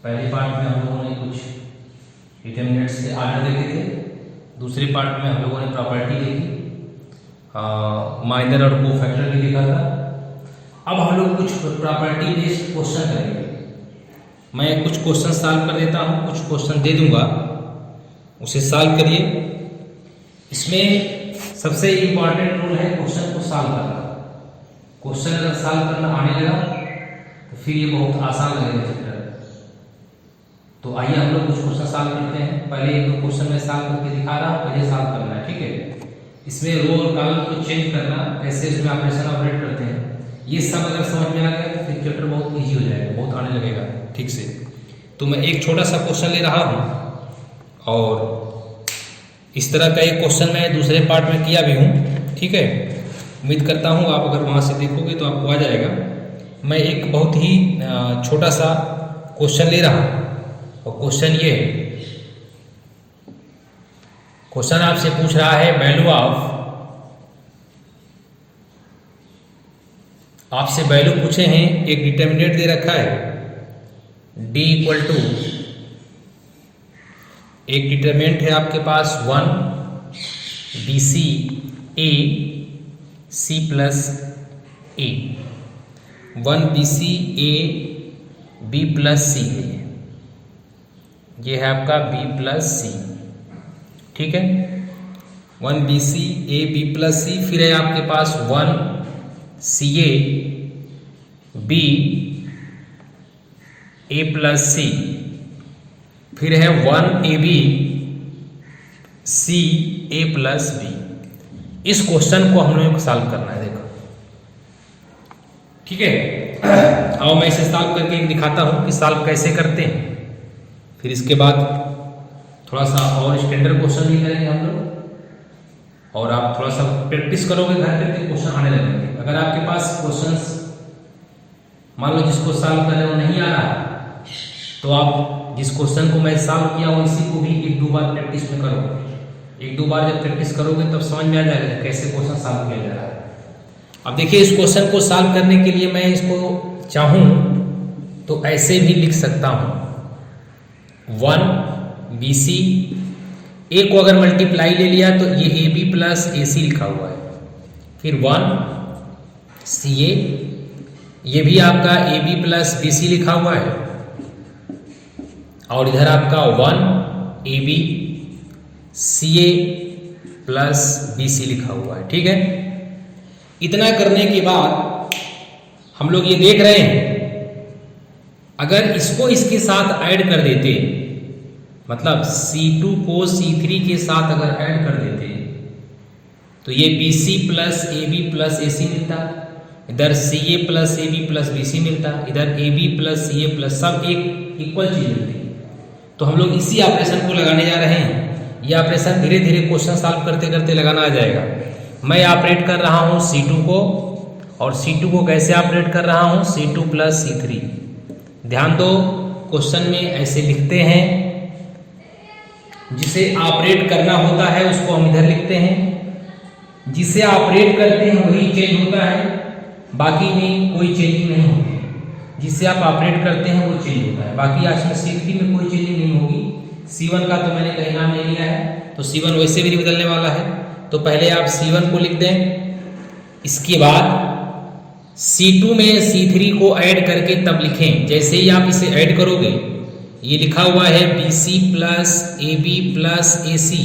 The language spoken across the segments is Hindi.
पहले पार्ट में हम लोगों ने कुछ डिटर्मिनेंट्स के आर्डर देखे थे, दूसरे पार्ट में हम लोगों ने प्रॉपर्टी देखी, माइनर और कोफैक्टर भी देखा था। अब हम लोग कुछ प्रॉपर्टी बेस्ड क्वेश्चन करेंगे। मैं कुछ क्वेश्चन सॉल्व कर देता हूँ, कुछ क्वेश्चन दे दूंगा, उसे सॉल्व करिए। इसमें सबसे इम्पॉर्टेंट रूल है क्वेश्चन को सॉल्व करना। क्वेश्चन अगर सॉल्व करना आने लगा तो फिर ये बहुत आसान लगेगा चैप्टर। तो आइए हम लोग कुछ क्वेश्चन सॉल्व करते हैं। पहले एक दो क्वेश्चन मैं सॉल्व करके दिखा रहा हूँ, पहले सॉल्व करना है, ठीक है। इसमें रो और कॉलम को चेंज करना, कैसे इसमें ऑपरेशन ऑपरेट करते हैं, ये सब अगर समझ में आ गया तो फिर चैप्टर बहुत ईजी हो जाएगा, बहुत आने लगेगा ठीक से। तो मैं एक छोटा सा क्वेश्चन ले रहा हूँ और इस तरह का एक क्वेश्चन मैं दूसरे पार्ट में किया भी हूँ, ठीक है। उम्मीद करता हूँ आप अगर वहाँ से देखोगे तो आपको आ जाएगा। मैं एक बहुत ही छोटा सा क्वेश्चन ले रहा हूँ और क्वेश्चन ये है, क्वेश्चन आपसे पूछ रहा है वैल्यू ऑफ, आपसे वैल्यू पूछे हैं, एक डिटर्मिनेंट दे रखा है d इक्वल टू, एक डिटर्मिनेंट है आपके पास 1 BC A C plus A, 1 BC A B plus C है, ये है आपका B प्लस C, ठीक है। 1 BC A B plus C, फिर है आपके पास 1 CA B A plus C, फिर है 1 AB C A plus B। इस क्वेश्चन को हम लोग सॉल्व करना है, देखो ठीक है। अब मैं इसे सॉल्व करके दिखाता हूं कि सॉल्व कैसे करते हैं। फिर इसके बाद थोड़ा सा और स्टैंडर्ड क्वेश्चन भी करेंगे हम लोग, और आप थोड़ा सा प्रैक्टिस करोगे घर पे तो क्वेश्चन आने लगेंगे। अगर आपके पास क्वेश्चंस मान लो जिसको सॉल्व कर रहे हो नहीं आ रहा, तो आप जिस क्वेश्चन को मैं सॉल्व किया हूँ इसी को भी एक दो बार प्रैक्टिस में करो। एक दो बार जब प्रैक्टिस करोगे तब समझ में आ जाएगा कैसे क्वेश्चन सॉल्व किया जा रहा है। अब देखिए, इस क्वेश्चन को सॉल्व करने के लिए मैं इसको चाहूँ तो ऐसे भी लिख सकता हूँ, 1 BC A को अगर मल्टीप्लाई ले लिया तो ये AB प्लस AC लिखा हुआ है, फिर 1 CA, ये भी आपका AB प्लस BC लिखा हुआ है, और इधर आपका 1 AB CA प्लस BC लिखा हुआ है, ठीक है। इतना करने के बाद हम लोग ये देख रहे हैं, अगर इसको इसके साथ ऐड कर देते, मतलब C2 को C3 के साथ अगर ऐड कर देते तो ये BC plus AB plus AC मिलता, इधर CA plus AB plus BC मिलता, इधर AB प्लस CA प्लस, सब एक इक्वल चीज मिलती। तो हम लोग इसी ऑपरेशन को लगाने जा रहे हैं। ये ऑपरेशन धीरे धीरे क्वेश्चन सॉल्व करते करते लगाना आ जाएगा। मैं ऑपरेट कर रहा हूँ C2 को, और C2 को कैसे ऑपरेट कर रहा हूँ, C2 प्लस C3। ध्यान दो, क्वेश्चन में ऐसे लिखते हैं, जिसे ऑपरेट करना होता है उसको हम इधर लिखते हैं, जिसे ऑपरेट करते हैं वही चेंज होता है, बाकी में कोई चेंजिंग नहीं होती। जिसे आप ऑपरेट करते हैं वो चेंज होता है, बाकी आज में C3 में कोई चेंजिंग नहीं होगी। C1 का तो मैंने कहीं नाम नहीं लिया है, तो C1 वैसे भी नहीं बदलने वाला है। तो पहले आप C1 को लिख दें, इसके बाद C2 में C3 को ऐड करके तब लिखें। जैसे ही आप इसे ऐड करोगे, ये लिखा हुआ है BC plus AB plus AC,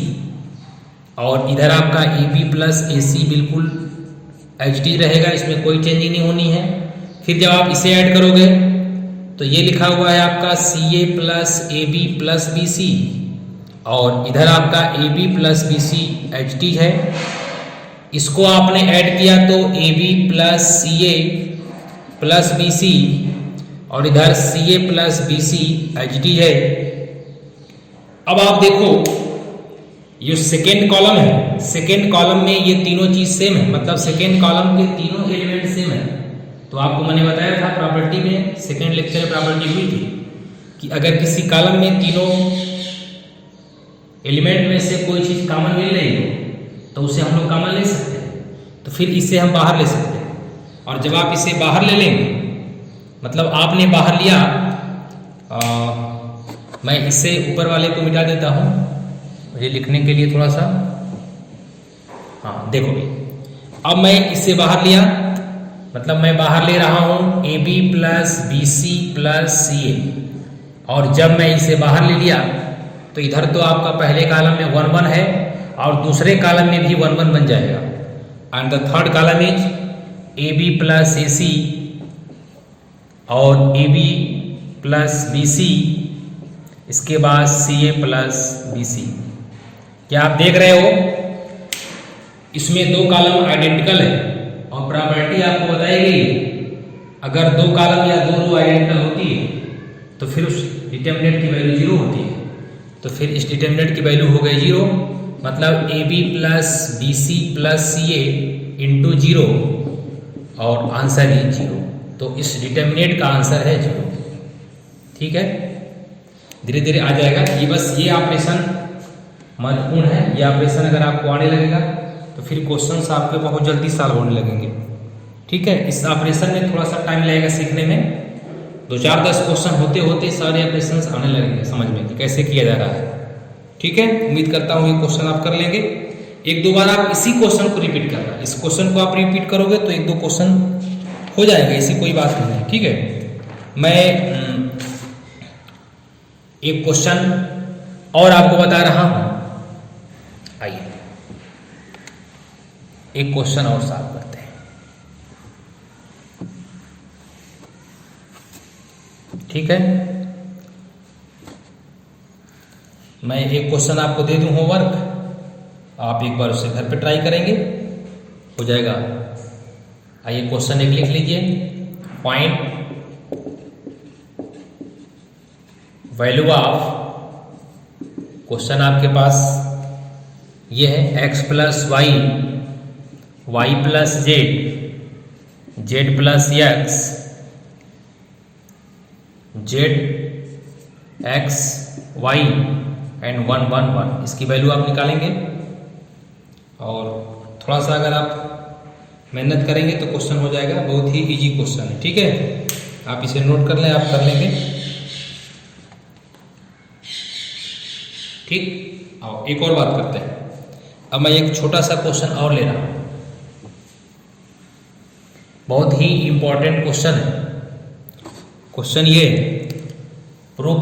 और इधर आपका AB प्लस AC बिल्कुल HD रहेगा, इसमें कोई चेंजिंग नहीं होनी है। फिर जब आप इसे ऐड करोगे तो ये लिखा हुआ है आपका CA plus AB plus BC, और इधर आपका AB प्लस BC HD है। इसको आपने ऐड किया तो AB plus CA plus BC, और इधर CA प्लस BC HD है। अब आप देखो, ये सेकेंड कॉलम है, सेकेंड कॉलम में ये तीनों चीज सेम है, मतलब सेकेंड कॉलम के तीनों एलिमेंट सेम है। तो आपको मैंने बताया था प्रॉपर्टी में, सेकेंड लेक्चर में प्रॉपर्टी हुई थी कि अगर किसी कॉलम में तीनों एलिमेंट में से कोई चीज कॉमन मिल रही हो तो उसे हम लोग कॉमन ले सकते हैं, तो फिर इसे हम बाहर ले सकते हैं। और जब आप इसे बाहर ले लेंगे, मतलब आपने बाहर लिया मैं इससे ऊपर वाले को मिटा देता हूँ मुझे लिखने के लिए थोड़ा सा। हाँ देखो भाई, अब मैं इससे बाहर लिया, मतलब मैं बाहर ले रहा हूँ A B plus B C plus C A, और जब मैं इसे बाहर ले लिया तो इधर तो आपका पहले कॉलम में 1 1 है और दूसरे कॉलम में भी 1 1 बन जाएगा, and the third column is A B plus A C और A B plus B C, इसके बाद सी ए प्लस बी सी। क्या आप देख रहे हो, इसमें दो कॉलम आइडेंटिकल है और प्रॉपर्टी आपको बताई गई, अगर दो कॉलम या दो रो आइडेंटिकल होती है तो फिर उस डिटर्मिनेंट की वैल्यू 0 होती है। तो फिर इस डिटर्मिनेंट की वैल्यू हो गई 0, मतलब A B plus B C plus C A into 0 और आंसर ही 0। तो इस डिटर्मिनेंट का आंसर है 0। ठीक है, धीरे धीरे आ जाएगा ये, बस ये ऑपरेशन महत्वपूर्ण है। ये ऑपरेशन अगर आपको आने लगेगा तो फिर क्वेश्चंस आपके बहुत जल्दी सॉल्व होने लगेंगे। ठीक है, इस ऑपरेशन में थोड़ा सा टाइम लगेगा सीखने में, 2-4-10 क्वेश्चन होते होते सारे ऑपरेशंस आने लगेंगे समझ में कि कैसे किया जा रहा है। ठीक है, उम्मीद करता हूँ ये क्वेश्चन आप कर लेंगे। 1-2 बार आप इसी क्वेश्चन को रिपीट करना, इस क्वेश्चन को आप रिपीट करोगे तो 1-2 क्वेश्चन हो जाएगा, ऐसी कोई बात नहीं है। ठीक है, मैं एक क्वेश्चन और आपको बता रहा हूं, आइए एक क्वेश्चन और सॉल्व करते हैं। ठीक है, मैं एक क्वेश्चन आपको दे दूं होमवर्क, आप एक बार उसे घर पे ट्राई करेंगे, हो जाएगा। आइए क्वेश्चन एक लिख लीजिए, फाइंड वैल्यू ऑफ, क्वेश्चन आपके पास ये है x plus Y, Y plus Z, Z plus X, Z X Y and 1 1 1, इसकी वैल्यू आप निकालेंगे। और थोड़ा सा अगर आप मेहनत करेंगे तो क्वेश्चन हो जाएगा, बहुत ही इजी क्वेश्चन है। ठीक है, आप इसे नोट कर लें, आप कर लेंगे। ठीक, आओ एक और बात करते हैं। अब मैं एक छोटा सा क्वेश्चन और ले रहा हूं, बहुत ही इंपॉर्टेंट क्वेश्चन है। क्वेश्चन ये, प्रूव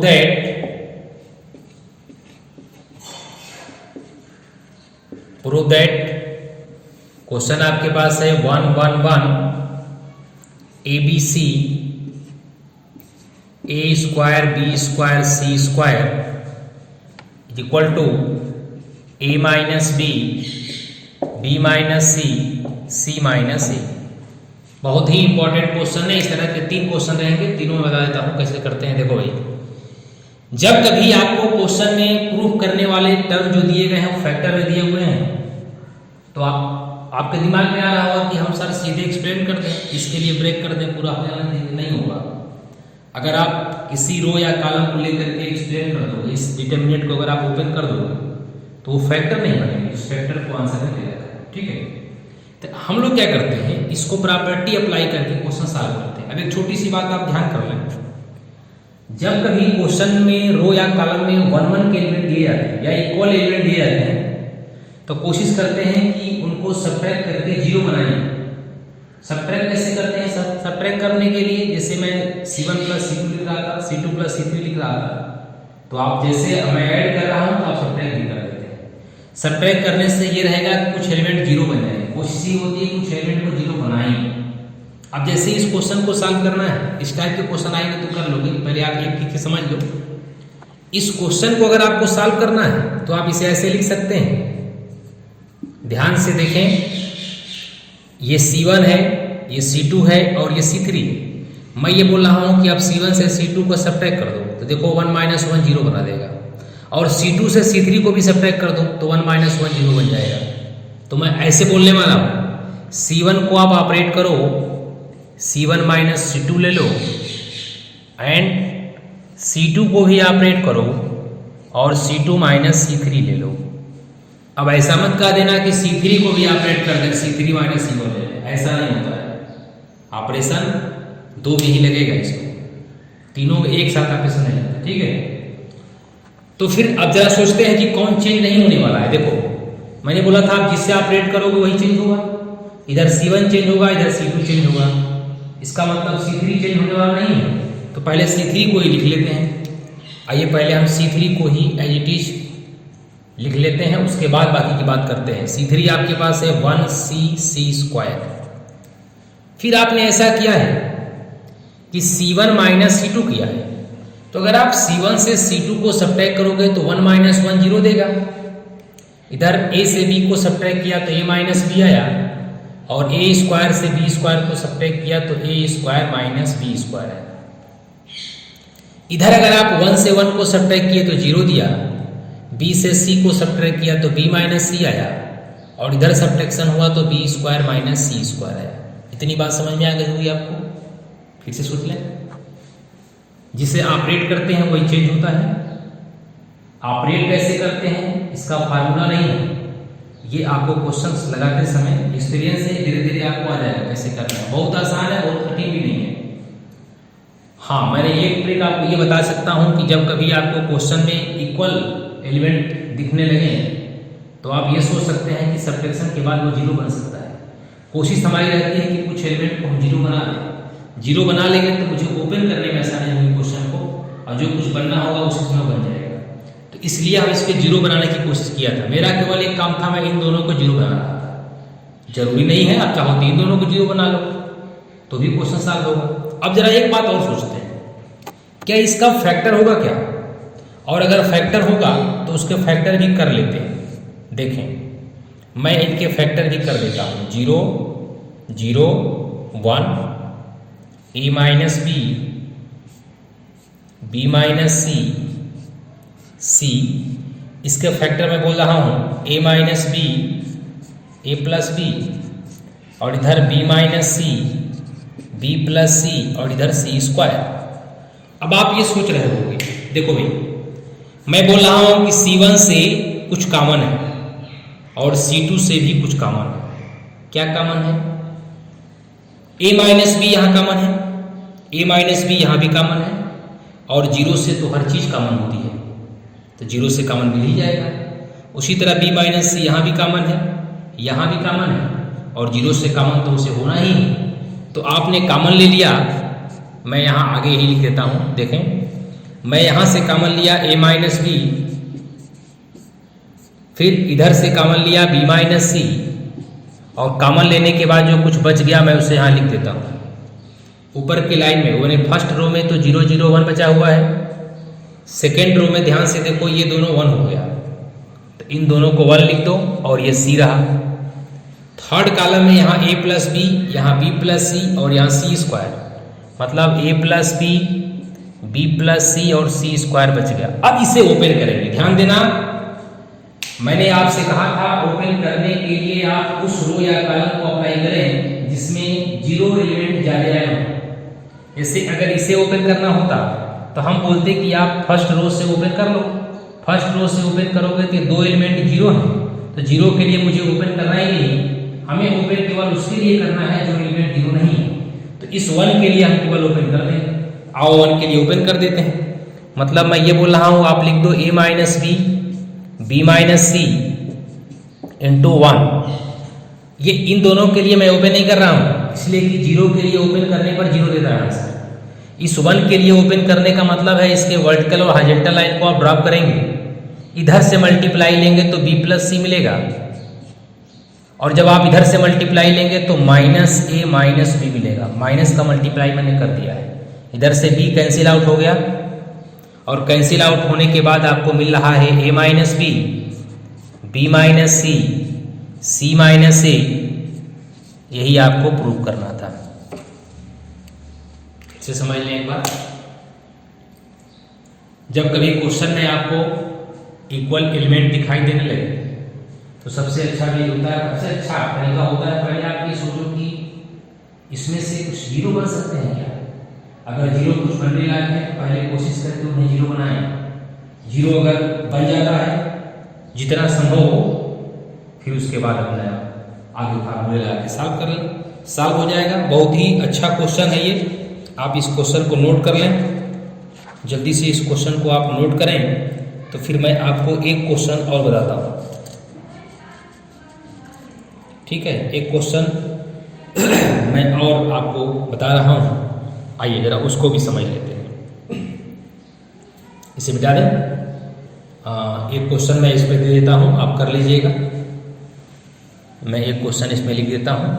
दैट क्वेश्चन आपके पास है 1 1 1 ABC A square B square C square equal to A minus B, B minus C, C minus A। बहुत ही इंपॉर्टेंट क्वेश्चन है। इस तरह के 3 क्वेश्चन रहेंगे, तीनों में बता देता हूं कैसे करते हैं। देखो भाई, जब कभी आपको क्वेश्चन में प्रूफ करने वाले टर्म जो दिए गए हैं वो फैक्टर में दिए हुए हैं, तो आपके दिमाग में आ रहा होगा कि हम सर सीधे एक्सप्लेन कर दें, इसके लिए ब्रेक कर दें, पूरा हो जाना नहीं होगा। अगर आप किसी रो या कॉलम को लेकर के एक्सप्लेन कर दो, इस डिटर्मिनेंट को अगर आप ओपन कर दोगे तो वो फैक्टर नहीं बनेगा, इस फैक्टर को आंसर में ले जाता है। ठीक है, तो हम लोग क्या करते हैं, इसको प्रॉपर्टी अप्लाई करके क्वेश्चन सॉल्व करते हैं। अब एक छोटी सी बात आप ध्यान कर लें, जब कभी क्वेश्चन में रो या कॉलम में 1 1 के एलिमेंट दिए जाते हैं या इक्वल एलिमेंट दिए जाते हैं, तो कोशिश करते हैं कि उनको सब्ट्रैक्ट करके 0 बनाएं। सब्ट्रैक्ट कैसे करते हैं? सब्ट्रैक्ट करने के लिए जैसे मैं C1 प्लस C2 लिख रहा था, C2 प्लस C3 लिख रहा था, तो आप जैसे मैं ऐड कर रहा हूं तो आप सब्ट्रैक्ट भी कर देते हैं। सब्ट्रैक्ट करने से ये रहेगा कुछ एलिमेंट 0 बन जाएंगे, कोशिश ये होती है कुछ एलिमेंट को 0 बनाएं। अब जैसे इस क्वेश्चन को सॉल्व करना है, इस टाइप के क्वेश्चन आएंगे तो कर लोगे, पहले आप एक ठीक से समझ लो। इस क्वेश्चन को अगर आपको सॉल्व करना है तो आप इसे ऐसे लिख सकते हैं, ध्यान से देखें, ये C1 है, ये C2 है और ये C3। मैं ये बोल रहा हूं कि आप C1 से C2 को सब्ट्रैक्ट कर दो तो देखो 1 - 1 0 बना देगा, और C2 से C3 को भी सब्ट्रैक्ट कर दो तो 1 - 1 0 बन जाएगा। तो मैं ऐसे बोलने वाला हूं, C1 को आप ऑपरेट करो, C1 - C2 ले लो, एंड C2 को भी ऑपरेट करो और C2 - C3 ले लो। अब ऐसा मत कह देना कि C3 को भी ऑपरेट कर दे, C3 - C1 ले ले, ऐसा नहीं होता है। ऑपरेशन 2 भी ही लगेगा इसको। तीनों में एक साथ ऑपरेशन नहीं लगता, ठीक है। तो फिर अब जरा सोचते हैं कि कौन चेंज नहीं होने वाला है। देखो मैंने बोला था आप जिससे आप रेट करोगे वही चेंज होगा, इधर C1 चेंज होगा, इधर C2 चेंज होगा, इसका मतलब C3 चेंज होने वाला नहीं है। तो पहले C3 को ही लिख लेते हैं। आइए पहले हम C3 को ही एज इट इज लिख लेते हैं, उसके बाद बाकी की बात करते हैं। C3 आपके पास है 1C² फिर आपने ऐसा किया है कि C1 माइनस C2 किया है, तो अगर आप C1 से C2 को सब्ट्रैक्ट करोगे तो 1 माइनस 1 0 देगा। इधर A से B को सब्ट्रैक्ट किया तो A माइनस B आया, और A² से B² को सब्ट्रैक्ट किया तो A² माइनस B² है। इधर अगर आप 1 से 1 को सब्ट्रैक्ट किए तो 0 दिया, B से C को सब्ट्रैक्ट किया तो B माइनस C आया, और इधर सब्ट्रैक्शन हुआ तो B² माइनस C² आया। इतनी बात समझ में आ गई होगी आपको? फिर से सोच लें, जिसे ऑपरेट करते हैं वही चेंज होता है। ऑपरेट कैसे करते हैं इसका फार्मूला नहीं है, ये आपको क्वेश्चंस लगाते समय एक्सपीरियंस से धीरे धीरे आपको आ जाएगा कैसे करना है। बहुत आसान है, बहुत कठिन भी नहीं है। हाँ, मैंने एक ट्रिक आपको ये बता सकता हूँ कि जब कभी आपको क्वेश्चन में इक्वल एलिमेंट दिखने लगे तो आप ये सोच सकते हैं कि सब्ट्रैक्शन के बाद वो 0 बन सकता है। कोशिश हमारी रहती है कि कुछ एलिमेंट को हम 0 बना लें। 0 बना लेंगे तो मुझे ओपन करने में आसानी होगी क्वेश्चन को, और जो कुछ बनना होगा उसी समय बन जाएगा। तो इसलिए हम इसके 0 बनाने की कोशिश किया था। मेरा केवल एक काम था, मैं इन दोनों को 0 बना रहा था। जरूरी नहीं है आप चाहो तो इन दोनों को 0 बना लो तो भी क्वेश्चन सॉल्व होगा। अब जरा एक बात और सोचते हैं, क्या इसका फैक्टर होगा क्या? और अगर फैक्टर होगा तो उसके फैक्टर भी कर लेते हैं। देखें मैं इनके फैक्टर भी कर देता हूँ। 0 0 1 A minus B B minus C इसके फैक्टर में बोल रहा हूँ A minus B A plus B, और इधर B minus C B plus C, और इधर C²। अब आप ये सोच रहे होंगे, देखो भाई मैं बोल रहा हूँ कि C1 से कुछ कॉमन है और C2 से भी कुछ कॉमन है। क्या कॉमन है? A माइनस B यहाँ कॉमन है, A माइनस B यहाँ भी कॉमन है, और 0 से तो हर चीज़ कॉमन होती है तो 0 से कॉमन मिल ही जाएगा। उसी तरह B माइनस C यहाँ भी कॉमन है, यहाँ भी कॉमन है, और 0 से कॉमन तो उसे होना ही है। तो आपने कॉमन ले लिया, मैं यहाँ आगे ही लिख देता हूँ। देखें मैं यहाँ से कॉमन लिया A माइनस B, फिर इधर से कॉमन लिया B माइनस C, और कॉमन लेने के बाद जो कुछ बच गया मैं उसे यहाँ लिख देता हूँ ऊपर की लाइन में। वो फर्स्ट रो में तो 0 0 1 बचा हुआ है, सेकेंड रो में ध्यान से देखो ये दोनों 1 हो गया, तो इन दोनों को 1 लिख दो, और ये C रहा। थर्ड कॉलम में यहाँ A प्लस B, यहाँ B प्लस C, और यहाँ C², मतलब A plus B B plus C और C² बच गया। अब इसे ओपन करेंगे। ध्यान देना, मैंने आपसे कहा था ओपन करने के लिए आप उस रो या कॉलम को अप्लाई करें जिसमें 0 एलिमेंट ज़्यादा आए हों। जैसे अगर इसे ओपन करना होता तो हम बोलते कि आप फर्स्ट रो से ओपन कर लो। फर्स्ट रो से ओपन करोगे तो 2 एलिमेंट 0 हैं, तो 0 के लिए मुझे ओपन करना ही नहीं, हमें ओपन केवल उसके लिए करना है जो एलिमेंट 0 नहीं है। तो इस 1 के लिए हम केवल ओपन कर दें। आओ 1 के लिए ओपन कर देते हैं। मतलब मैं ये बोल रहा हूँ आप लिख दो A minus B B minus C into 1। ये इन दोनों के लिए मैं ओपन नहीं कर रहा हूँ, इसलिए कि 0 के लिए ओपन करने पर 0 देता है आंसर। इस 1 के लिए ओपन करने का मतलब है इसके वर्टिकल और हॉरिजॉन्टल लाइन को आप ड्रॉप करेंगे, इधर से मल्टीप्लाई लेंगे तो B प्लस C मिलेगा, और जब आप इधर से मल्टीप्लाई लेंगे तो माइनस A माइनस B मिलेगा। माइनस का मल्टीप्लाई मैंने कर दिया है, इधर से B कैंसिल आउट हो गया, और कैंसिल आउट होने के बाद आपको मिल रहा है A minus B B minus C C minus A। यही आपको प्रूव करना था। इसे समझ लें एक बार। जब कभी क्वेश्चन में आपको इक्वल एलिमेंट दिखाई देने लगे तो सबसे अच्छा भी होता है, सबसे अच्छा तरीका होता है पहले आप ये सोचो कि इसमें से कुछ 0 बन सकते हैं क्या। अगर 0 कुछ बनने लायक है पहले कोशिश करके उन्हें 0 बनाएं। 0 अगर बन जाता है जितना संभव हो, फिर उसके बाद अपना आगे फार्मूले लगा के सॉल्व कर लें, सॉल्व हो जाएगा। बहुत ही अच्छा क्वेश्चन है ये, आप इस क्वेश्चन को नोट कर लें। जल्दी से इस क्वेश्चन को आप नोट करें, तो फिर मैं आपको एक क्वेश्चन और बताता हूँ। ठीक है, एक क्वेश्चन मैं और आपको बता रहा हूँ, आइए जरा उसको भी समझ लेते हैं। इसे मिटा दें। एक क्वेश्चन मैं इस पे दे देता हूँ, आप कर लीजिएगा। मैं एक क्वेश्चन इसमें लिख देता हूँ,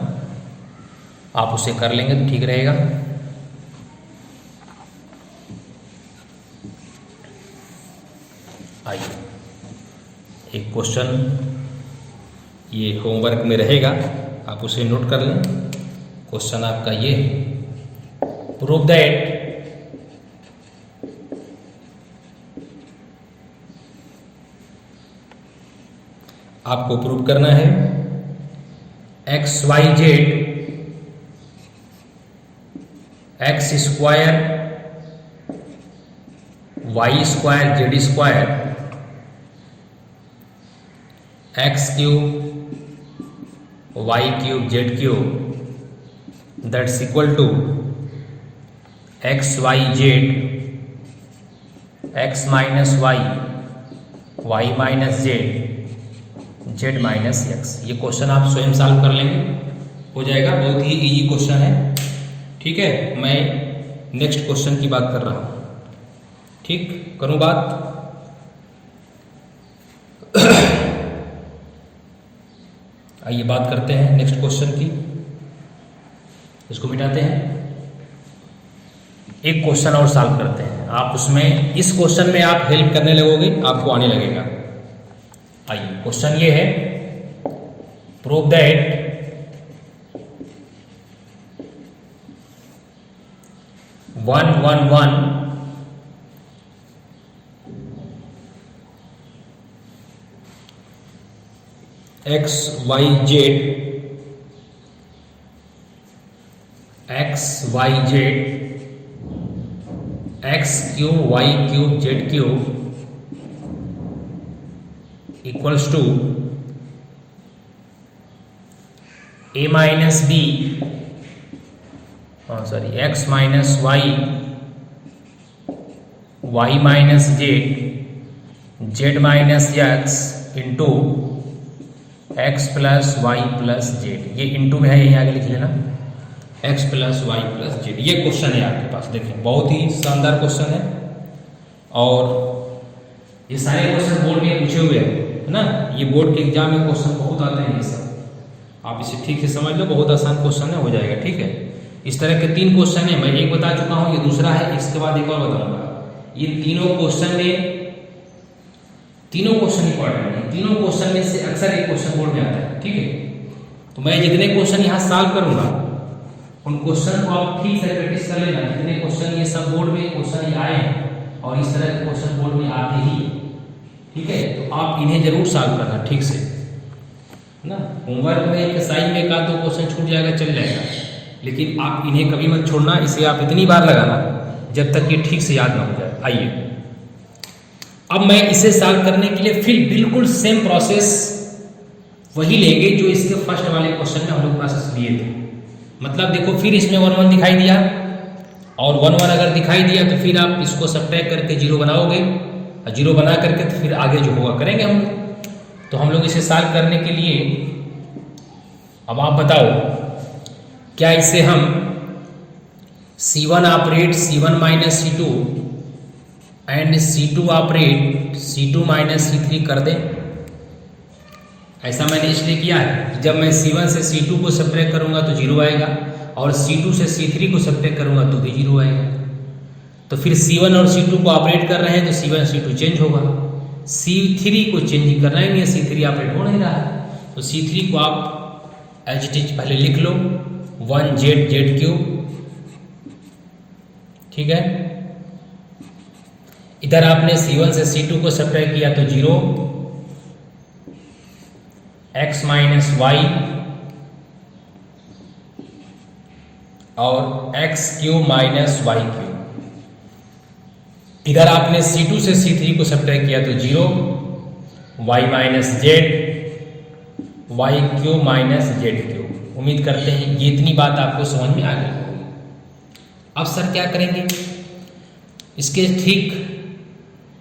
आप उसे कर लेंगे तो ठीक रहेगा। आइए, एक क्वेश्चन ये होमवर्क में रहेगा, आप उसे नोट कर लें। क्वेश्चन आपका ये, प्रूव दैट आपको प्रूव करना है X Y Z X square Y square Z square X cube Y cube Z cube that's equal to X Y Z X minus Y Y minus Z Z minus X. ये क्वेश्चन आप स्वयं सॉल्व कर लेंगे, हो जाएगा। बहुत ही इजी क्वेश्चन है। ठीक है, मैं नेक्स्ट क्वेश्चन की बात कर रहा हूँ। ठीक, करूँ बात? आइए बात करते हैं नेक्स्ट क्वेश्चन की। इसको मिटाते हैं, एक क्वेश्चन और सॉल्व करते हैं। आप उसमें इस क्वेश्चन में आप हेल्प करने लगोगे, आपको आने लगेगा। आइए, क्वेश्चन ये है, prove that one one one X Y Z X Y Z X cube Y cube Z cube equals to A minus B X minus Y Y minus Z Z minus X into X plus Y plus Z. ये इंटू में है, यहीं आगे लिख लेना, X plus Y plus Z. ये क्वेश्चन है आपके पास, देखिए बहुत ही शानदार क्वेश्चन है। और ये सारे क्वेश्चन बोर्ड में पूछे हुए हैं, है ना। ये बोर्ड के एग्जाम में क्वेश्चन बहुत आते हैं, ये सब आप इसे ठीक से समझ लो, बहुत आसान क्वेश्चन है, हो जाएगा। ठीक है, इस तरह के 3 क्वेश्चन है, मैं एक बता चुका हूँ, ये दूसरा है, इसके बाद एक और बताऊंगा। ये तीनों क्वेश्चन में, तीनों क्वेश्चन इंपॉर्टेंट है। तीनों क्वेश्चन में से अक्सर एक क्वेश्चन बोर्ड में आता है। ठीक है, तो मैं जितने क्वेश्चन यहाँ सॉल्व करूंगा उन क्वेश्चन को आप ठीक से प्रैक्टिस कर लेना। जितने क्वेश्चन ये सब बोर्ड में क्वेश्चन आए हैं और इस तरह के क्वेश्चन बोर्ड में आते ही, ठीक है, तो आप इन्हें जरूर सॉल्व करना ठीक से, ना। होमवर्क में एक साइड में एक आध 2 क्वेश्चन छूट जाएगा, चल जाएगा, लेकिन आप इन्हें कभी मत छोड़ना। इसे आप इतनी बार लगाना जब तक ये ठीक से याद ना हो जाए। आइए, अब मैं इसे सॉल्व करने के लिए फिर बिल्कुल सेम प्रोसेस वही लेंगे जो इसके फर्स्ट वाले क्वेश्चन में हम लोग प्रोसेस लिए थे। मतलब देखो, फिर इसमें 1 1 दिखाई दिया, और 1 1 अगर दिखाई दिया तो फिर आप इसको सब्ट्रैक्ट करके 0 बनाओगे, और 0 बना करके तो फिर आगे जो होगा करेंगे हम लोग। तो हम लोग इसे सॉल्व करने के लिए, अब आप बताओ, क्या इसे हम C1 operate C1 minus C2 and C2 operate C2 minus C3 कर दें? ऐसा मैंने इसलिए किया है कि जब मैं C1 से C2 को सब्ट्रैक्ट करूंगा तो 0 आएगा, और C2 से C3 को सब्ट्रैक्ट करूंगा तो भी 0 आएगा। तो फिर C1 और C2 को ऑपरेट कर रहे हैं तो C1 C2 चेंज होगा, C3 को चेंज करना ही नहीं है, C3 ऑपरेट हो नहीं रहा है। तो C3 को आप एज इट इज पहले लिख लो, 1 जेड जेड क्यूब। ठीक है, इधर आपने C1 से C2 को सब्ट्रैक्ट किया तो 0, x माइनस वाई और x cube minus Y cube. इधर आपने C2 से C3 को सब्ट्रैक्ट किया तो 0, y minus Z Y cube minus Z cube. उम्मीद करते हैं ये इतनी बात आपको समझ में आ गई होगी। अब सर क्या करेंगे, इसके ठीक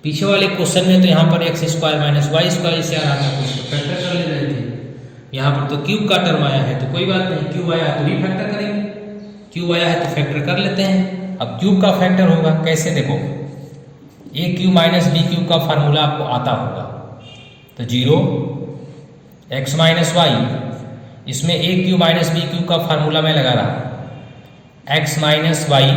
पीछे वाले क्वेश्चन में तो यहाँ पर X square minus Y square इसे आ रहा था, कुछ तो फैक्टर कर ले रहे थे। यहाँ पर तो क्यूब का टर्म आया है तो कोई बात नहीं, क्यूब आया तो ही फैक्टर करेंगे, क्यूब आया है तो फैक्टर कर लेते हैं। अब क्यूब का फैक्टर होगा कैसे, देखो A cube minus B cube का फार्मूला आपको आता होगा, तो 0 एक्स माइनस वाई, इसमें A cube minus B cube का फार्मूला मैं लगा रहा एक्स माइनस वाई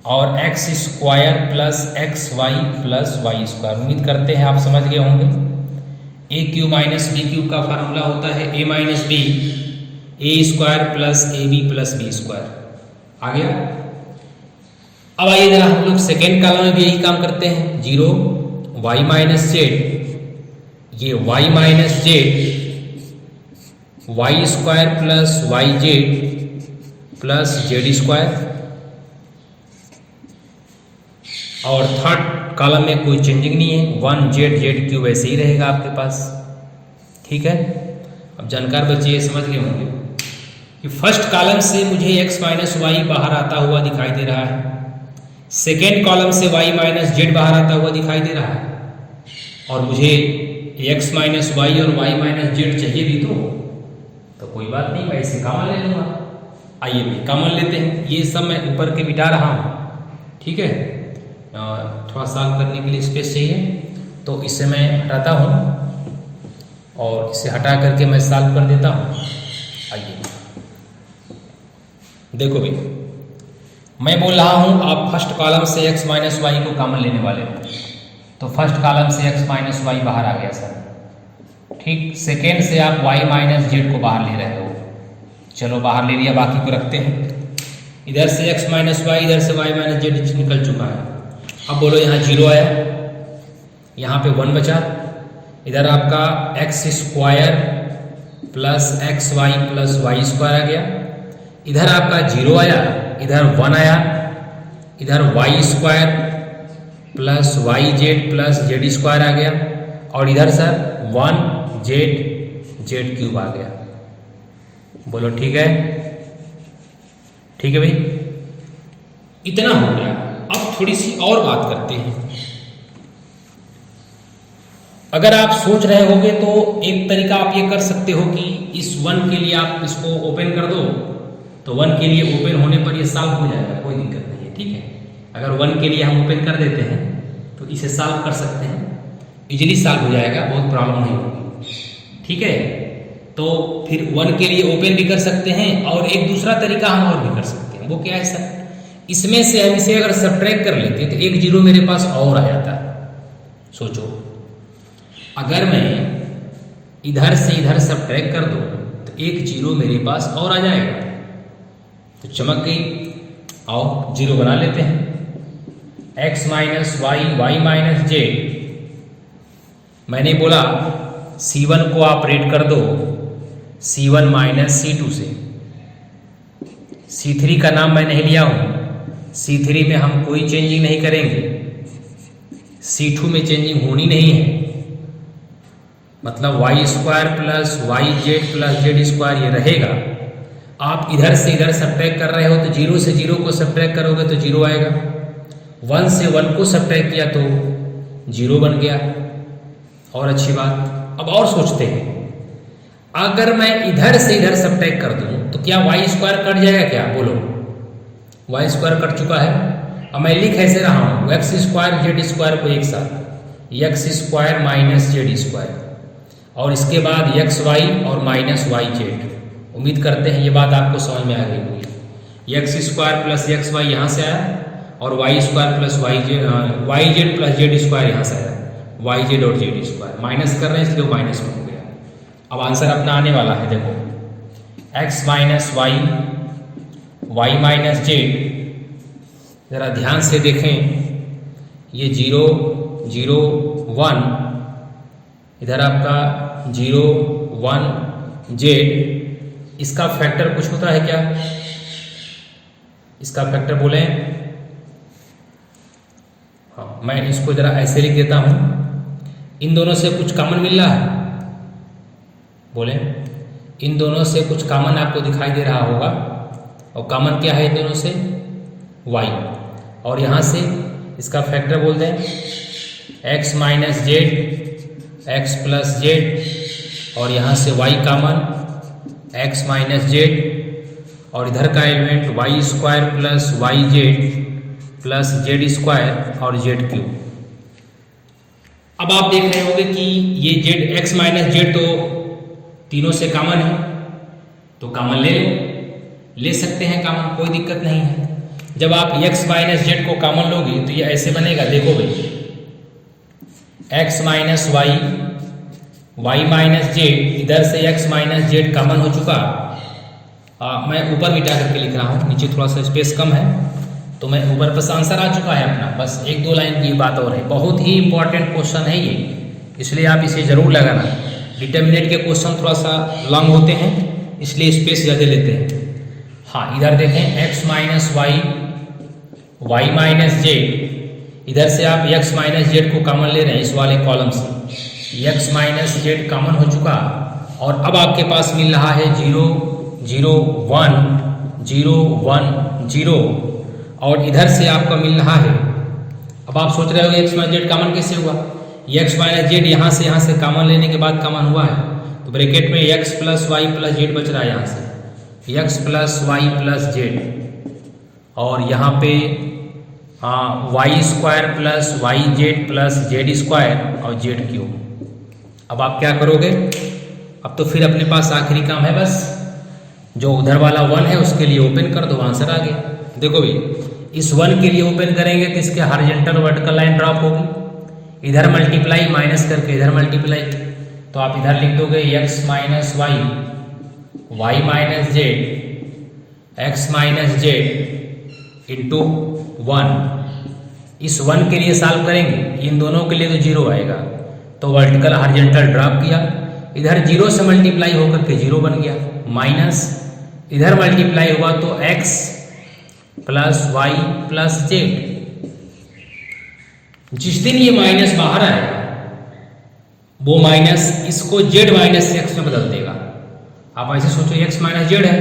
और X square plus X Y plus Y square. उम्मीद करते हैं आप समझ गए होंगे। A cube minus B cube का फार्मूला होता है A minus B A square plus A B plus B square. आ गया। अब आइए जरा हम लोग सेकेंड कॉलम में भी यही काम करते हैं। 0 वाई माइनस जेड, ये Y minus Z Y square plus Y Z plus Z square, और थर्ड कॉलम में कोई चेंजिंग नहीं है, 1 जेड जेड क्यूब ऐसे ही रहेगा आपके पास। ठीक है। अब जानकार बच्चे ये समझ गए होंगे कि फर्स्ट कॉलम से मुझे x माइनस वाई बाहर आता हुआ दिखाई दे रहा है, सेकेंड कॉलम से y माइनस जेड बाहर आता हुआ दिखाई दे रहा है, और मुझे x माइनस वाई और y माइनस जेड चाहिए भी तो कोई बात नहीं, मैं इसे कॉमन ले लूँगा। आइए भी कॉमन लेते हैं, ये सब मैं ऊपर के मिटा रहा हूँ। ठीक है। थोड़ा सॉल्व करने के लिए स्पेस चाहिए तो इसे मैं हटाता हूँ और इसे हटा करके मैं सॉल्व कर देता हूँ। आइए देखो भाई, मैं बोल रहा हूँ आप फर्स्ट कॉलम से x माइनस वाई को कॉमन लेने वाले हो, तो फर्स्ट कॉलम से x माइनस वाई बाहर आ गया सर। ठीक। सेकेंड से आप y माइनस जेड को बाहर ले रहे हो, चलो बाहर ले लिया, बाकी को रखते हैं। इधर से x माइनस वाई, इधर से y माइनस जेड निकल चुका है। अब बोलो यहाँ 0 आया, यहाँ पे 1 बचा, इधर आपका X square plus X Y plus Y square आ गया, इधर आपका 0 आया, इधर 1 आया, इधर Y square plus Y Z plus Z square आ गया, और इधर सर 1 जेड जेड क्यूब आ गया। बोलो ठीक है। ठीक है भाई, इतना हो गया। अब थोड़ी सी और बात करते हैं। अगर आप सोच रहे होगे तो एक तरीका आप ये कर सकते हो कि इस 1 के लिए आप इसको ओपन कर दो, तो 1 के लिए ओपन होने पर ये सॉल्व हो जाएगा, कोई दिक्कत नहीं है। ठीक है। अगर 1 के लिए हम ओपन कर देते हैं तो इसे सॉल्व कर सकते हैं, इजीली सॉल्व हो जाएगा, बहुत प्रॉब्लम नहीं होगी। ठीक है। तो फिर 1 के लिए ओपन भी कर सकते हैं, और एक दूसरा तरीका हम और भी कर सकते हैं। वो क्या है सर, इसमें से हम इसे अगर सब्ट्रैक्ट कर लेते तो एक 0 मेरे पास और आ जाता। सोचो, अगर मैं इधर से इधर सब्ट्रैक्ट कर दूं तो एक 0 मेरे पास और आ जाएगा, तो चमक गई। आओ 0 बना लेते हैं। x minus Y Y minus Z, मैंने बोला C1 को आप रेट कर दो C1 माइनस C2 से। C3 का नाम मैं नहीं लिया हूं, C3 में हम कोई चेंजिंग नहीं करेंगे, C2 में चेंजिंग होनी नहीं है, मतलब Y square plus Y Z plus Z square ये रहेगा। आप इधर से इधर सब्ट्रैक्ट कर रहे हो तो 0 से 0 को सब्ट्रैक्ट करोगे तो 0 आएगा, 1 से 1 को सब्ट्रैक्ट किया तो 0 बन गया। और अच्छी बात, अब और सोचते हैं, अगर मैं इधर से इधर सब्ट्रैक्ट कर दूं तो क्या वाई स्क्वायर कट जाएगा क्या? बोलो, वाई स्क्वायर कट चुका है। अब मैं लिख ऐसे रहा हूं एक्स स्क्वायर जेड स्क्वायर को एक साथ, x square minus Z square, और इसके बाद एक्स वाई और माइनस वाई जेड। उम्मीद करते हैं ये बात आपको समझ में आ गई होगी। X square plus X Y यहाँ से आया, और Y square plus Y Z plus Z square यहाँ से आया, वाई जेड और जेड स्क्वायर माइनस कर रहे हैं इसलिए माइनस में हो गया। अब आंसर अपना आने वाला है, देखो X minus Y Y minus Z. ज़रा ध्यान से देखें, ये 0 0 1, इधर आपका 0 1 जेड, इसका फैक्टर कुछ होता है क्या? इसका फैक्टर बोलें, हाँ मैं इसको ज़रा ऐसे लिख देता हूँ, इन दोनों से कुछ कॉमन मिल रहा है, बोलें इन दोनों से कुछ कॉमन आपको दिखाई दे रहा होगा, और कॉमन क्या है इन दोनों से? y। और यहाँ से इसका फैक्टर बोल दें x minus Z, X plus Z, और यहाँ से y common x minus Z, और इधर का element Y square plus Y Z plus Z square और जेड क्यूब। अब आप देख रहे होंगे कि ये जेड एक्स माइनस जेड तो तीनों से कॉमन है, तो कॉमन ले सकते हैं कॉमन, कोई दिक्कत नहीं है। जब आप एक्स माइनस जेड को कॉमन लोगे तो ये ऐसे बनेगा, देखो भाई, X minus Y, Y minus Z, इधर से एक्स माइनस जेड कॉमन हो चुका। मैं ऊपर मिटा करके लिख रहा हूँ, नीचे थोड़ा सा स्पेस कम है, तो मैं ऊपर बस आंसर आ चुका है अपना, बस एक दो लाइन की बात और है। बहुत ही इंपॉर्टेंट क्वेश्चन है ये, इसलिए आप इसे जरूर लगाना। डिटर्मिनेंट के क्वेश्चन थोड़ा सा लॉन्ग होते हैं, इसलिए स्पेस ज़्यादा लेते हैं। हाँ, इधर देखें X minus Y, Y minus Z, इधर से आप एक्स माइनस जेड को कॉमन ले रहे हैं इस वाले कॉलम से, एक्स माइनस जेड कॉमन हो चुका, और अब आपके पास मिल रहा है 0 0 1 0 1 0, और इधर से आपका मिल रहा है। अब आप सोच रहे हो एक्स माइनस जेड कॉमन कैसे हुआ, एक्स माइनस जेड यहाँ से कॉमन लेने के बाद कॉमन हुआ है, तो ब्रैकेट में X plus Y plus Z बच रहा है, यहाँ से X plus Y plus Z, और यहाँ पे Y square plus Y Z plus Z square और जेड क्यूब। अब आप क्या करोगे, अब तो फिर अपने पास आखिरी काम है, बस जो उधर वाला 1 है उसके लिए ओपन कर दो, आंसर आ गया। देखो भाई, इस 1 के लिए ओपन करेंगे तो इसके हॉरिजॉन्टल वर्टिकल लाइन ड्रॉप होगी, इधर मल्टीप्लाई माइनस करके इधर मल्टीप्लाई, तो आप इधर लिख दोगे x minus Y, Y minus Z, X minus Z into 1। इस 1 के लिए सॉल्व करेंगे, इन दोनों के लिए तो 0 आएगा, तो वर्टिकल हॉरिजॉन्टल ड्रॉप किया, इधर 0 से मल्टीप्लाई होकर के 0 बन गया, माइनस इधर मल्टीप्लाई हुआ तो x plus Y plus Z. जिस दिन ये माइनस बाहर आएगा वो माइनस इसको जेड माइनस एक्स में बदल देगा। आप ऐसे सोचो, एक्स माइनस जेड है,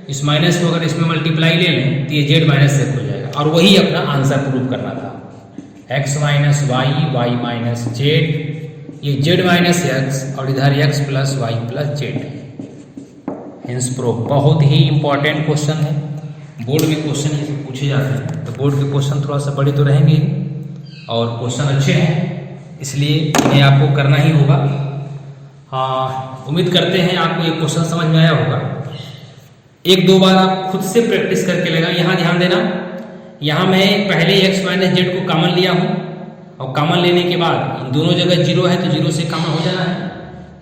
इस माइनस को अगर इसमें मल्टीप्लाई ले लें तो ये जेड माइनस एक्स हो जाएगा, और वही अपना आंसर प्रूव करना था, X minus Y, Y minus Z, ये जेड माइनस एक्स, और इधर X plus Y plus Z. Hence proved बहुत ही इंपॉर्टेंट क्वेश्चन है, बोर्ड में क्वेश्चन ये पूछे जाते हैं, तो बोर्ड के क्वेश्चन थोड़ा सा बड़े तो रहेंगे और क्वेश्चन अच्छे हैं, इसलिए इन्हें आपको करना ही होगा। हाँ, उम्मीद करते हैं आपको ये क्वेश्चन समझ में आया होगा। एक दो बार आप खुद से प्रैक्टिस करके लगाएं। यहाँ ध्यान देना, यहाँ मैं पहले एक्स माइनस जेड को कॉमन लिया हूँ, और कॉमन लेने के बाद इन दोनों जगह 0 है तो 0 से कॉमन हो जाना है।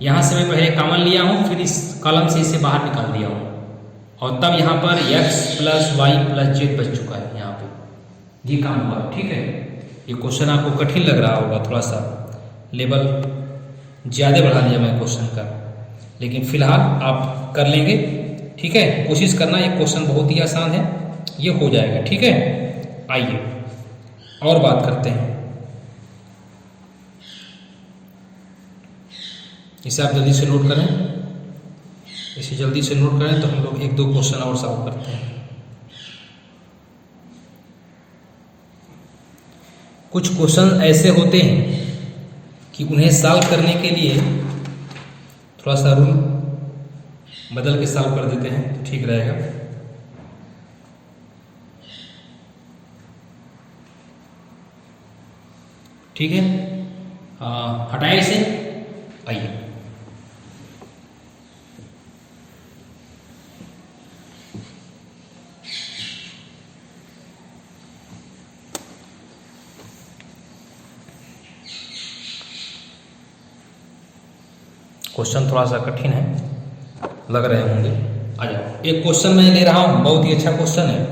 यहाँ से मैं पहले कॉमन लिया हूँ, फिर इस कॉलम से इसे बाहर निकाल दिया हूँ, और तब यहाँ पर x plus Y plus Z बच चुका है, यहाँ पे ये काम हुआ। ठीक है, ये क्वेश्चन आपको कठिन लग रहा होगा, थोड़ा सा लेवल ज़्यादा बढ़ा दिया मैं क्वेश्चन का, लेकिन फिलहाल आप कर लेंगे। ठीक है, कोशिश करना, ये क्वेश्चन बहुत ही आसान है, ये हो जाएगा। ठीक है, आइए और बात करते हैं। इसे आप जल्दी से नोट करें, इसे जल्दी से नोट करें, तो हम लोग एक दो क्वेश्चन और सॉल्व करते हैं। कुछ क्वेश्चन ऐसे होते हैं कि उन्हें सॉल्व करने के लिए थोड़ा सा रूल बदल के सॉल्व कर देते हैं तो ठीक रहेगा। ठीक है, हटाए इसे, आइए। क्वेश्चन थोड़ा सा कठिन है, लग रहे होंगे। आ जाओ, एक क्वेश्चन मैं ले रहा हूं, बहुत ही अच्छा क्वेश्चन है।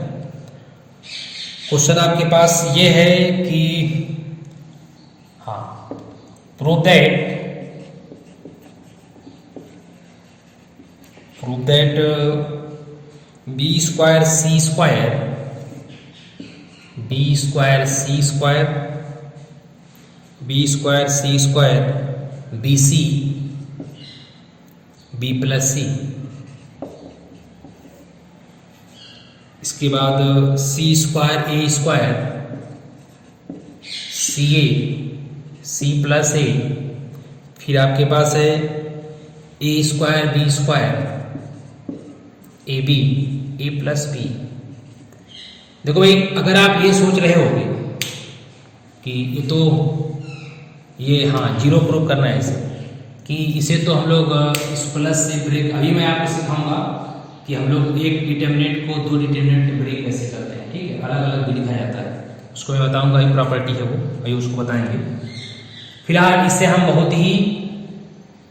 क्वेश्चन आपके पास ये है कि हाँ, prove that B square C square B square C square B square C square B C B plus C, इसके बाद C square A square C plus A, फिर आपके पास है A square B square, A B, A plus B. देखो भाई, अगर आप ये सोच रहे होगे कि ये हाँ जीरो प्रूव करना है इसे, कि इसे तो हम लोग इस प्लस से ब्रेक, अभी मैं आपको सिखाऊंगा कि हम लोग एक डिटर्मिनेंट को दो डिटर्मिनेंट में ब्रेक कैसे करते हैं, ठीक है, अलग अलग भी लिखा जाता है, उसको मैं बताऊंगा, ये प्रॉपर्टी है वो, अभी उसको बताएंगे। फिलहाल इससे हम बहुत ही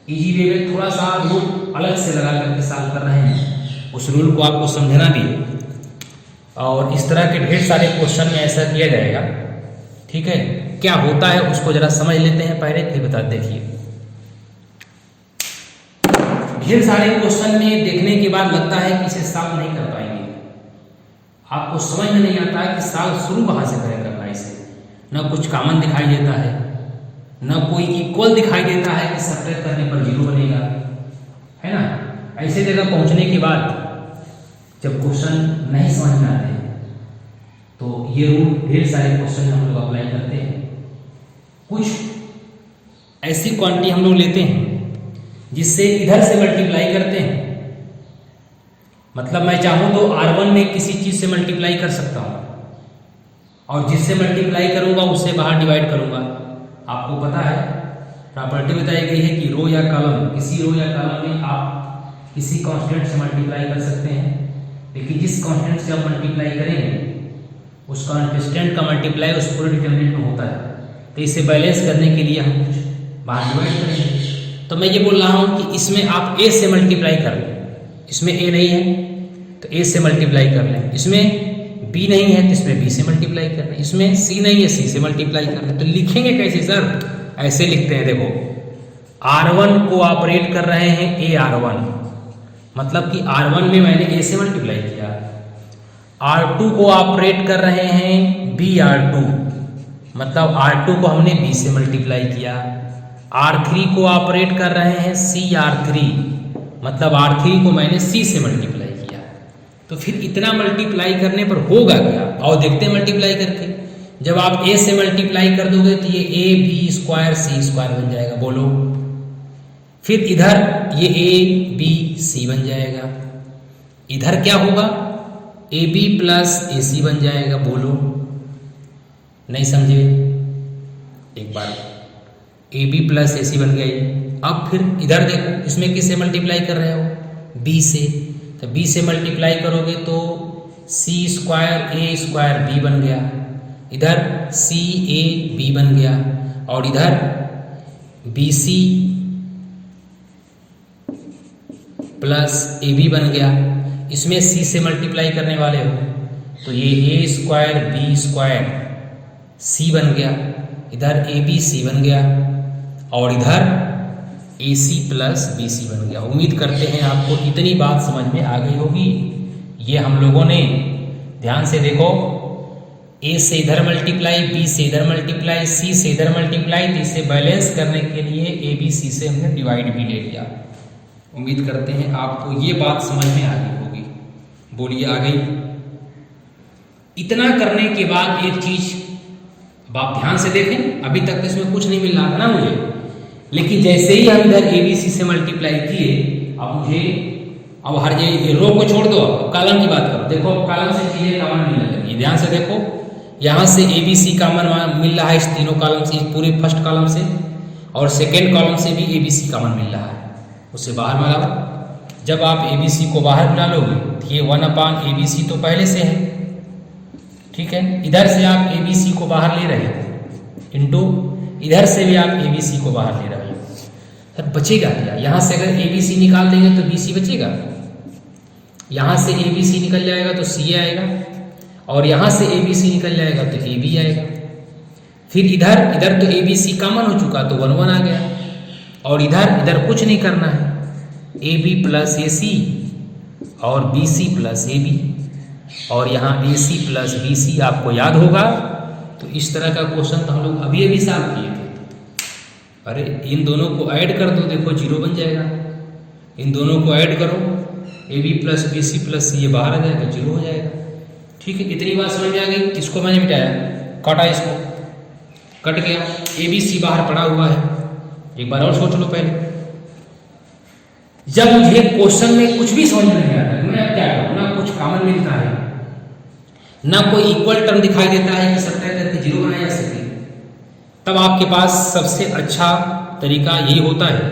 इजी वे में थोड़ा सा रूल अलग से लगा करके सॉल्व कर रहे हैं, उस रूल को आपको समझना भी है, और इस तरह के ढेर सारे क्वेश्चन में ऐसा किया जाएगा, ठीक है। क्या होता है उसको जरा समझ लेते हैं पहले, फिर बता देखिए। ढेर सारे क्वेश्चन में देखने के बाद लगता है कि इसे सॉल्व नहीं कर पाएंगे, आपको समझ में नहीं आता है कि सॉल्व शुरू कहाँ से करें करना इसे, न कुछ कॉमन दिखाई देता है, न कोई इक्वल दिखाई देता है कि सब्ट्रैक्ट करने पर जीरो बनेगा, है ना। ऐसे जगह पहुंचने के बाद जब क्वेश्चन नहीं समझ में आते तो ये रूल ढेर सारे क्वेश्चन हम लोग अप्लाई करते हैं। कुछ ऐसी क्वांटिटी हम लोग लेते हैं जिससे इधर से मल्टीप्लाई करते हैं, मतलब मैं चाहूं तो R1 में किसी चीज से मल्टीप्लाई कर सकता हूं, और जिससे मल्टीप्लाई करूंगा उससे बाहर डिवाइड करूंगा। आपको पता है प्रॉपर्टी बताई गई है कि रो या कॉलम, किसी रो या कॉलम में आप किसी कांस्टेंट से मल्टीप्लाई कर सकते हैं, लेकिन जिस कांस्टेंट से आप मल्टीप्लाई करेंगे उस कांस्टेंट का मल्टीप्लाई उस पूरे डिटर्मिनेंट में होता है, तो इसे बैलेंस करने के लिए हम कुछ बाहर डिवाइड करेंगे। तो मैं ये बोल रहा हूं कि इसमें आप a से मल्टीप्लाई कर लें, इसमें a नहीं है तो a से मल्टीप्लाई कर लें, इसमें b नहीं है तो इसमें b से मल्टीप्लाई कर लें, इसमें c नहीं है c से मल्टीप्लाई कर लें। तो लिखेंगे कैसे सर? ऐसे लिखते हैं, देखो R1 को ऑपरेट कर रहे हैं a R1, मतलब कि R1 में मैंने a से मल्टीप्लाई किया, R2 को ऑपरेट कर रहे हैं b R2, मतलब R2 को हमने b से मल्टीप्लाई किया, R3 को ऑपरेट कर रहे हैं C R3, मतलब R3 को मैंने C से मल्टीप्लाई किया। तो फिर इतना मल्टीप्लाई करने पर होगा क्या, और देखते हैं मल्टीप्लाई करके। जब आप A से मल्टीप्लाई कर दोगे तो ये A B square C square बन जाएगा, बोलो। फिर इधर ये A B C बन जाएगा, इधर क्या होगा AB प्लस AC बन जाएगा, बोलो। नहीं समझे? एक बार AB प्लस AC बन गया ये। अब फिर इधर देखो, इसमें किससे मल्टीप्लाई कर रहे हो? B से, तो B से मल्टीप्लाई करोगे तो C square A square B बन गया, इधर C A B बन गया, और इधर BC प्लस AB बन गया। इसमें C से मल्टीप्लाई करने वाले हो तो ये A square B square C बन गया, इधर AB C बन गया, और इधर AC प्लस BC बन गया। उम्मीद करते हैं आपको इतनी बात समझ में आ गई होगी। ये हम लोगों ने ध्यान से देखो, A से इधर मल्टीप्लाई, B से इधर मल्टीप्लाई, C से इधर मल्टीप्लाई, तो इसे बैलेंस करने के लिए ABC से हमने डिवाइड भी ले लिया। उम्मीद करते हैं आपको ये बात समझ में आ गई होगी। बोलिए, आ गई? इतना करने के बाद एक चीज आप ध्यान से देखें, अभी तक तो इसमें कुछ नहीं मिल रहा था ना मुझे, लेकिन जैसे ही हम इधर ABC से मल्टीप्लाई किए, अब हर ये रो को छोड़ दो, अब कॉलम की बात करो। देखो कॉलम से चीजें कॉमन मिलने लगी, ध्यान से देखो, यहाँ से ABC कॉमन मिल रहा है इस तीनों कॉलम से, पूरे फर्स्ट कॉलम से, और सेकेंड कॉलम से भी ABC कॉमन मिल रहा है, उसे बाहर मिलाओ। जब आप ABC को बाहर मिला लोगे तो ये 1/ABC तो पहले से है, ठीक है। इधर से आप ABC को बाहर ले रहे हैं, इंटू इधर से भी आप ABC को बाहर ले रहे हैं। सर बचेगा क्या? यहाँ से अगर ABC निकाल देंगे तो BC बचेगा, यहाँ से ABC निकल जाएगा तो CA आएगा, और यहाँ से ABC निकल जाएगा तो AB आएगा। फिर इधर तो ABC कॉमन हो चुका तो 1 आ गया, और इधर कुछ नहीं करना है, AB प्लस AC और BC प्लस AB, और यहाँ AC प्लस BC आपको याद होगा। तो इस तरह का क्वेश्चन तो हम लोग अभी सॉल्व किए थे। अरे इन दोनों को ऐड कर दो, देखो 0 बन जाएगा। इन दोनों को ऐड करो, AB plus BC plus C ये बाहर आ जाएगा, 0 हो जाएगा। ठीक है, इतनी बात समझ में आ गई। इसको मैंने मिटाया, काटा, इसको कट गया, ए बी सी बाहर पड़ा हुआ है। एक बार और सोच लो पहले, जब मुझे क्वेश्चन में कुछ भी समझ नहीं आता मैं अब क्या करूं, ना कुछ कॉमन मिलता है, ना कोई इक्वल टर्म दिखाई देता है कि सब्ट्रैक्ट करके जीरो बनाया जा सके, तब आपके पास सबसे अच्छा तरीका यही होता है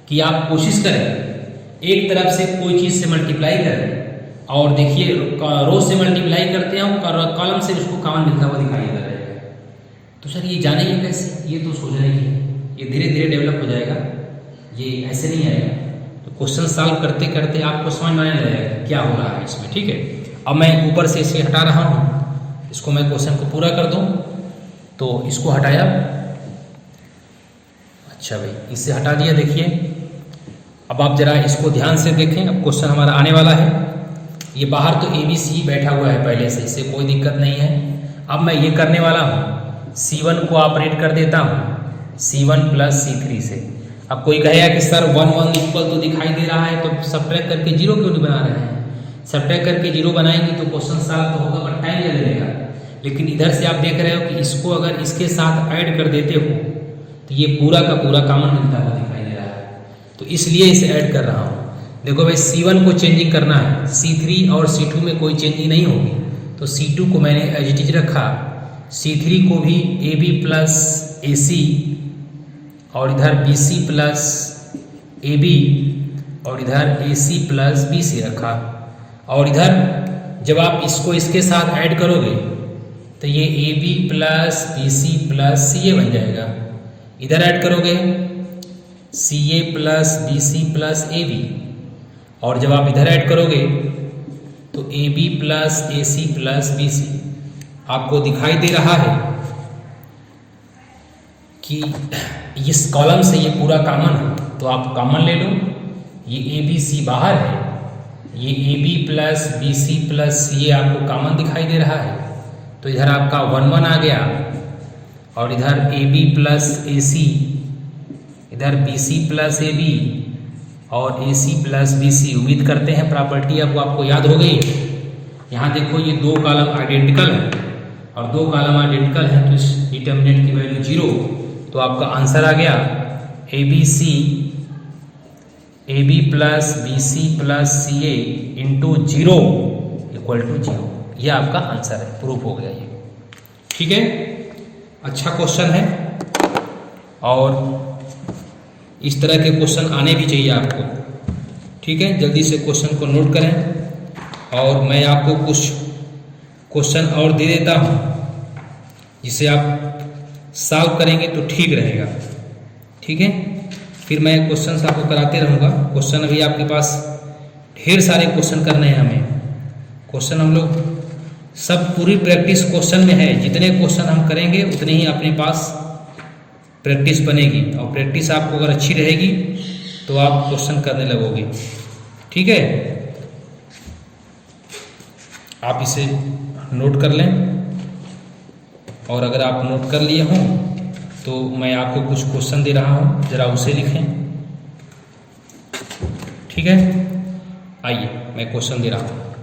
कि आप कोशिश करें एक तरफ से कोई चीज़ से मल्टीप्लाई करें और देखिए रो से मल्टीप्लाई करते हैं और कॉलम से उसको कॉमन मिलता हुआ दिखाई देता रहेगा। तो सर ये जानेंगे कैसे, ये तो सोचने की, ये धीरे धीरे डेवलप हो जाएगा, ये ऐसे नहीं आएगा। तो क्वेश्चन सॉल्व करते करते आपको समझ में आने लगेगा क्या हो रहा है इसमें, ठीक है। अब मैं ऊपर से इसे हटा रहा हूँ, इसको मैं क्वेश्चन को पूरा कर दूँ, तो इसको हटाया, अच्छा भाई इसे हटा दिया। देखिए अब आप जरा इसको ध्यान से देखें, अब क्वेश्चन हमारा आने वाला है। ये बाहर तो ए बी सी बैठा हुआ है पहले से, इससे कोई दिक्कत नहीं है। अब मैं ये करने वाला हूँ, C1 को ऑपरेट कर देता हूँ C1 प्लस C3 से। अब कोई कहेगा कि सर 1 1 इक्वल तो दिखाई दे रहा है, तो सब्ट्रैक्ट करके जीरो क्यों नहीं बना रहे हैं? सब्ट्रैक्ट करके जीरो बनाएंगे तो क्वेश्चन सॉल्व तो होगा, बट टाइम लगेगा। लेकिन इधर से आप देख रहे हो कि इसको अगर इसके साथ ऐड कर देते हो तो ये पूरा का पूरा कॉमन मिलता हुआ दिखाई दे रहा है, तो इसलिए इसे ऐड कर रहा हूँ। देखो भाई C1 को चेंजिंग करना है, C3 और C2 में कोई चेंजिंग नहीं होगी, तो C2 को मैंने एज इट इज रखा, C3 को भी AB प्लस AC और इधर BC प्लस AB और इधर AC प्लस BC रखा। और इधर जब आप इसको इसके साथ ऐड करोगे तो ये AB plus BC plus CA बन जाएगा। इधर ऐड करोगे CA plus BC plus AB, और जब आप इधर ऐड करोगे तो AB plus AC plus BC। आपको दिखाई दे रहा है कि इस कॉलम से ये पूरा कॉमन है, तो आप कॉमन ले लो। ये ABC बाहर है, ये AB plus BC plus CA आपको कॉमन दिखाई दे रहा है, तो इधर आपका 1 1 आ गया, और इधर AB प्लस AC, इधर BC प्लस AB और AC प्लस BC। उम्मीद करते हैं प्रॉपर्टी अब आपको याद हो गई है। यहाँ देखो ये दो कॉलम आइडेंटिकल है और दो कॉलम आइडेंटिकल है, तो इस डिटर्मिनेंट की वैल्यू 0, तो आपका आंसर आ गया AB plus BC plus CA into 0 equal to 0। ये आपका आंसर है, प्रूफ हो गया ये, ठीक है। अच्छा क्वेश्चन है और इस तरह के क्वेश्चन आने भी चाहिए आपको, ठीक है। जल्दी से क्वेश्चन को नोट करें और मैं आपको कुछ क्वेश्चन और दे देता हूँ जिसे आप सॉल्व करेंगे तो ठीक रहेगा, ठीक है। फिर मैं क्वेश्चन आपको कराते रहूँगा। क्वेश्चन अभी आपके पास ढेर सारे क्वेश्चन करने हैं हमें। क्वेश्चन हम लोग सब पूरी प्रैक्टिस क्वेश्चन में है, जितने क्वेश्चन हम करेंगे उतने ही अपने पास प्रैक्टिस बनेगी, और प्रैक्टिस आपको अगर अच्छी रहेगी तो आप क्वेश्चन करने लगोगे, ठीक है। आप इसे नोट कर लें, और अगर आप नोट कर लिए हों तो मैं आपको कुछ क्वेश्चन दे रहा हूं, जरा उसे लिखें, ठीक है। आइए मैं क्वेश्चन दे रहा हूं,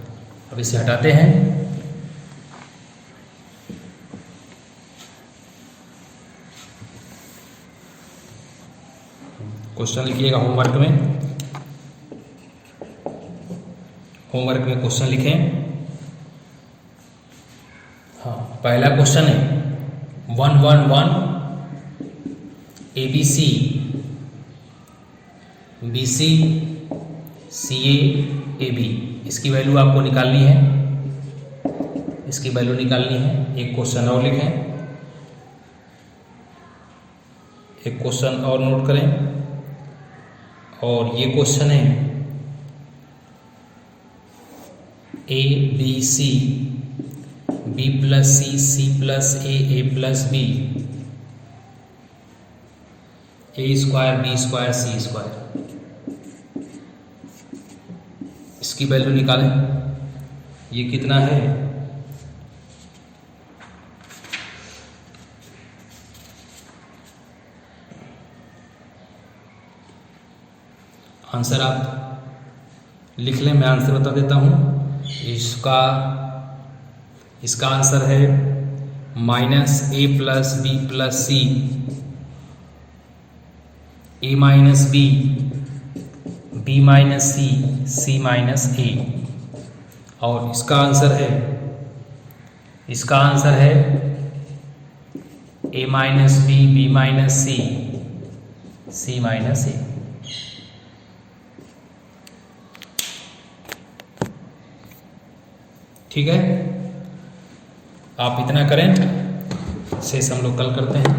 अब इसे हटाते हैं। क्वेश्चन लिखिएगा होमवर्क में, होमवर्क में क्वेश्चन लिखें। हाँ, पहला क्वेश्चन है 1 1 1 ABC BC CA AB, इसकी वैल्यू आपको निकालनी है, इसकी वैल्यू निकालनी है। एक क्वेश्चन और लिखें, एक क्वेश्चन और नोट करें, और ये क्वेश्चन है A B C B plus C C plus A plus B A square B square C square, इसकी वैल्यू निकालें। ये कितना है? आंसर आप लिख लें, मैं आंसर बता देता हूँ। इसका आंसर है माइनस ए प्लस बी प्लस सी, ए माइनस बी, बी माइनस सी, सी माइनस ए। और इसका आंसर है A minus B, B minus C, C minus ए। ठीक है, आप इतना करें, शेष हम लोग कल करते हैं।